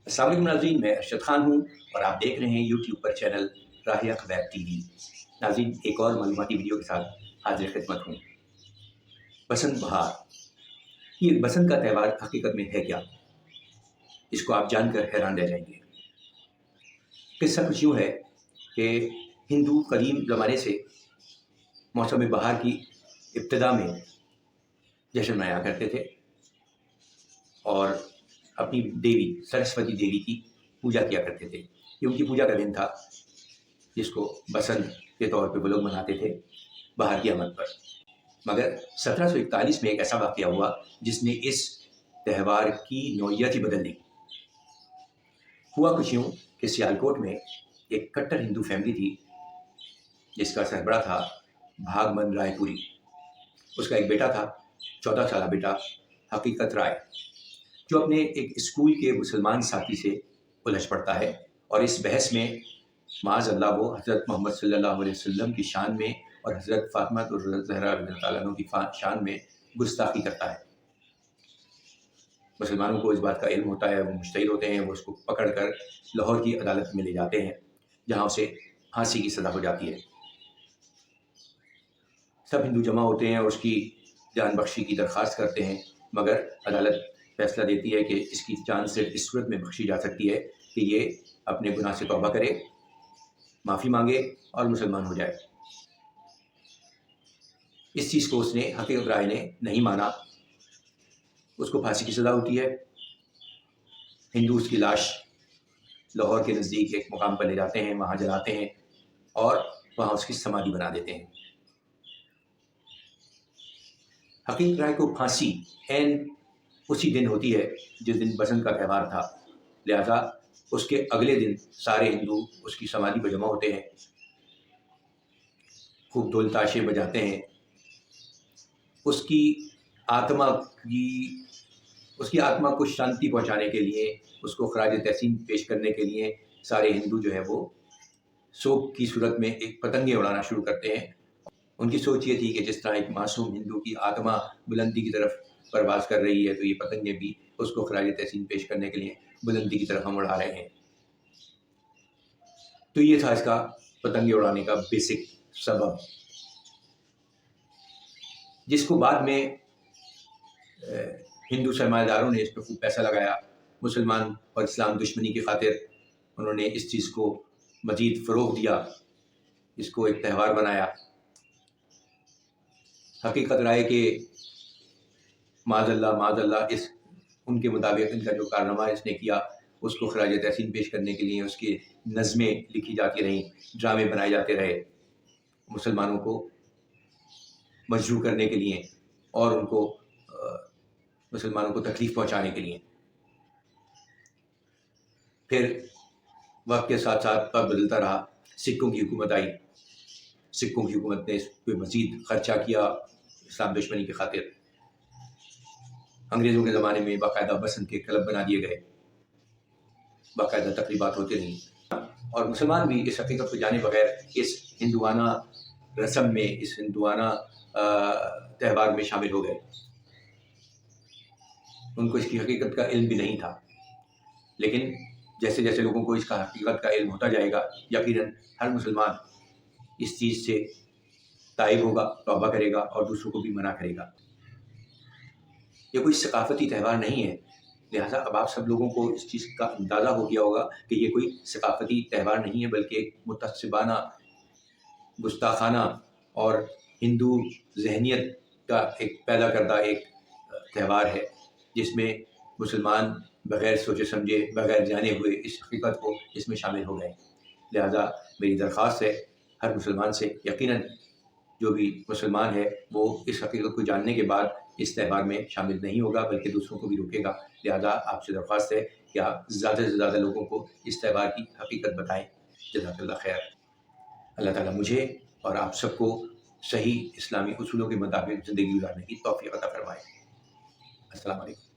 अस्सलाम वालेकुम नाज़रीन, मैं अरशद खान हूँ और आप देख रहे हैं यूट्यूब पर चैनल राह हक़ वेब टीवी। नाज़रीन, एक और मालूमाती वीडियो के साथ हाज़िर खिदमत हूँ। बसंत बहार, ये बसंत का त्यौहार हकीकत में है क्या? इसको आप जानकर हैरान रह जाएंगे। किस्सा कुछ यूँ है कि हिंदू कदीम ज़माने से मौसम बहार की इब्तिदा में जश्न मनाया करते थे और अपनी देवी सरस्वती देवी की पूजा किया करते थे। ये उनकी पूजा का दिन था जिसको बसंत के तौर पे वो लोग मनाते थे बहार की आमद पर। मगर 1741 में एक ऐसा वाक़या हुआ जिसने इस त्यौहार की नौइयत ही बदल दी। हुआ कुछ यूँ कि सियालकोट में एक कट्टर हिंदू फैमिली थी जिसका सरबराह था भागमन रायपुरी। उसका एक बेटा था, 14 साल बेटा हकीकत राय, जो अपने एक स्कूल के मुसलमान साथी से उलझ पड़ता है और इस बहस में माज़अल्लाह वो हज़रत मोहम्मद सल्लल्लाहु अलैहि वसल्लम की शान में और हज़रत फ़ातिमा ज़हरा रज़ियल्लाहु ताला अन्हा की शान में गुस्ताखी करता है। मुसलमानों को इस बात का इल्म होता है, वो मुश्तहिद होते हैं, वो उसको पकड़ कर लाहौर की अदालत में ले जाते हैं जहाँ उसे फांसी की सज़ा हो जाती है। सब हिंदू जमा होते हैं और उसकी जान बख्शी की दरख्वास्त करते हैं, मगर अदालत फैसला देती है कि इसकी जान सिर्फ इस सूरत में बख्शी जा सकती है कि ये अपने गुनाह से तौबा करे, माफ़ी मांगे और मुसलमान हो जाए। इस चीज़ को उसने हकीकत राय ने नहीं माना। उसको फांसी की सज़ा होती है। हिंदू उसकी लाश लाहौर के नज़दीक एक मुकाम पर ले जाते हैं, वहाँ जलाते हैं और वहाँ उसकी समाधि बना देते हैं। हकीकत राय को फांसी ऐन उसी दिन होती है जिस दिन बसंत का त्यौहार था, लिहाजा उसके अगले दिन सारे हिंदू उसकी समाधि पर जमा होते हैं, खूब ढोल ताशे बजाते हैं। उसकी आत्मा को शांति पहुंचाने के लिए, उसको खराज तहसीन पेश करने के लिए सारे हिंदू जो है वो शोक की सूरत में एक पतंगे उड़ाना शुरू करते हैं। उनकी सोच ये थी कि जिस तरह एक मासूम हिंदू की आत्मा बुलंदी की तरफ परवाज़ कर रही है, तो ये पतंगे भी उसको खराज तहसीन पेश करने के लिए बुलंदी की तरफ हम उड़ा रहे हैं। तो ये था इसका पतंगे उड़ाने का बेसिक सबब, जिसको बाद में हिंदू सरमाएदारों ने इस पर खूब पैसा लगाया। मुसलमान और इस्लाम दुश्मनी की खातिर उन्होंने इस चीज़ को मज़ीद फ़रोग़ दिया, इसको एक त्यौहार बनाया। हकीकत राय के माज़अल्लाह इस उनके मुताबिक इनका जो कारनामा इसने किया, उसको खराज तहसीन पेश करने के लिए उसकी नज़में लिखी जाती रहीं, ड्रामे बनाए जाते रहे मुसलमानों को मजबूर करने के लिए और उनको मुसलमानों को तकलीफ़ पहुंचाने के लिए। फिर वक्त के साथ साथ वक्त बदलता रहा, सिक्कों की हुकूमत आई। सिक्कों की हुकूमत ने इस पर मज़ीद ख़र्चा किया इस्लाम दुश्मनी की खातिर। अंग्रेज़ों के ज़माने में बाकायदा बसंत के क्लब बना दिए गए, बाकायदा तकरीबात होते रहीं और मुसलमान भी इस हकीकत को जाने बगैर इस हिंदुआना रस्म में, इस हिंदुआना त्यौहार में शामिल हो गए। उनको इसकी हकीकत का इल्म भी नहीं था, लेकिन जैसे जैसे लोगों को इसका हकीकत का इल्म होता जाएगा, यकीनन हर मुसलमान इस चीज़ से ताइब होगा, तौबा करेगा और दूसरों को भी मना करेगा। ये कोई सकाफ़ती त्यौहार नहीं है, लिहाजा अब आप सब लोगों को इस चीज़ का अंदाज़ा हो गया होगा कि ये कोई सकाफ़ती त्यौहार नहीं है, बल्कि एक मुतअस्सिबाना, गुस्ताखाना और हिंदू जहनियत का एक पैदा करदा एक त्यौहार है, जिसमें मुसलमान बग़ैर सोचे समझे, बग़ैर जाने हुए इस हकीकत को इसमें शामिल हो गए। लिहाजा मेरी दरख्वास्त है हर मुसलमान से, यकीनन जो भी मुसलमान है वो इस हकीकत को जानने के बाद इस त्यौहार में शामिल नहीं होगा, बल्कि दूसरों को भी रोकेगा। लिहाजा आपसे दरख्वास्त है कि आप ज़्यादा से ज़्यादा लोगों को इस त्यौहार की हकीकत बताएँ। जज़ाकल्लाह खैर। अल्लाह ताला मुझे और आप सबको सही इस्लामी उसूलों के मुताबिक ज़िंदगी गुजारने की तौफ़ीक़ अता फ़रमाए। अस्सलाम वालेकुम।